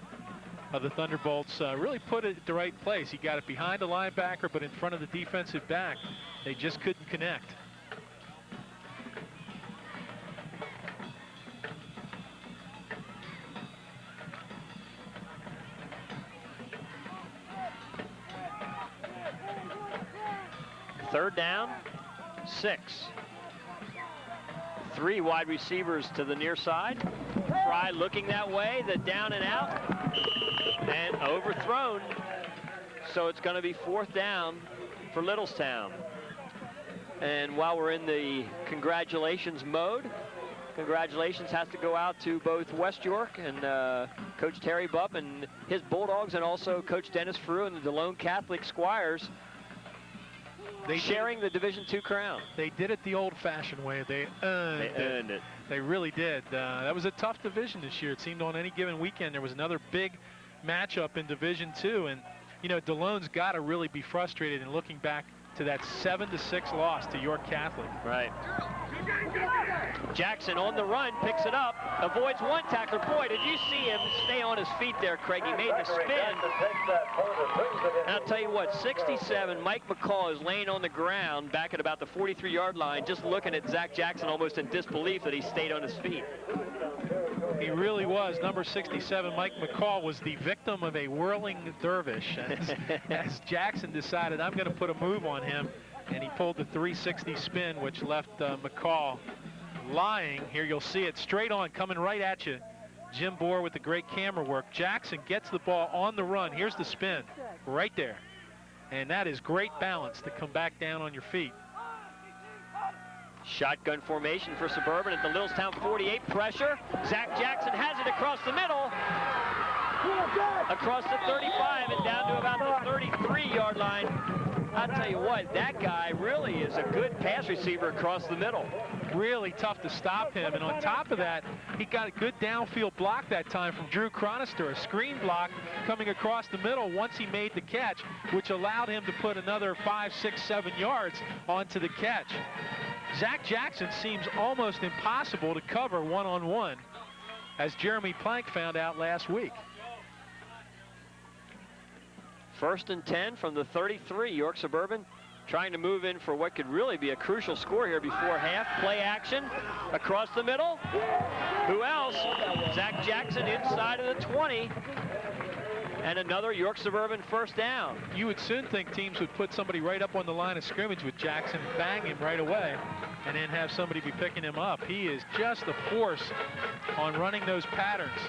of the Thunderbolts, really put it at the right place. He got it behind the linebacker, but in front of the defensive back. They just couldn't connect. Third down, 6. 3 wide receivers to the near side. Fry looking that way, the down and out, and overthrown. So it's going to be 4th down for Littlestown. And while we're in the congratulations mode, congratulations has to go out to both West York and Coach Terry Bupp and his Bulldogs, and also Coach Dennis Frew and the DeLone Catholic Squires. Sharing the Division II crown. They did it the old-fashioned way. They earned it. They really did. That was a tough division this year. It seemed on any given weekend there was another big matchup in Division II, and you know, DeLone's got to really be frustrated in looking back to that 7-6 loss to York Catholic. Right. Jackson on the run, picks it up, avoids one tackler. Boy, did you see him stay on his feet there, Craig? He made the spin. And I'll tell you what, 67, Mike McCall is laying on the ground back at about the 43-yard line, just looking at Zach Jackson almost in disbelief that he stayed on his feet. He really was. Number 67, Mike McCall, was the victim of a whirling dervish as Jackson decided, I'm going to put a move on him, and he pulled the 360 spin, which left McCall lying. Here you'll see it straight on, coming right at you. Jim Bohr with the great camera work. Jackson gets the ball on the run. Here's the spin right there. And that is great balance to come back down on your feet. Shotgun formation for Suburban at the Littlestown 48. Pressure. Zach Jackson has it across the middle. Across the 35 and down to about the 33-yard line. I'll tell you what, that guy really is a good pass receiver across the middle. Really tough to stop him, and on top of that, he got a good downfield block that time from Drew Chronister, a screen block coming across the middle once he made the catch, which allowed him to put another 5, 6, 7 yards onto the catch. Zach Jackson seems almost impossible to cover one-on-one, as Jeremy Plank found out last week. 1st and 10 from the 33. York Suburban trying to move in for what could really be a crucial score here before half. Play action across the middle. Who else? Zach Jackson inside of the 20. And another York Suburban 1st down. You would soon think teams would put somebody right up on the line of scrimmage with Jackson and bang him right away, and then have somebody be picking him up. He is just a force on running those patterns.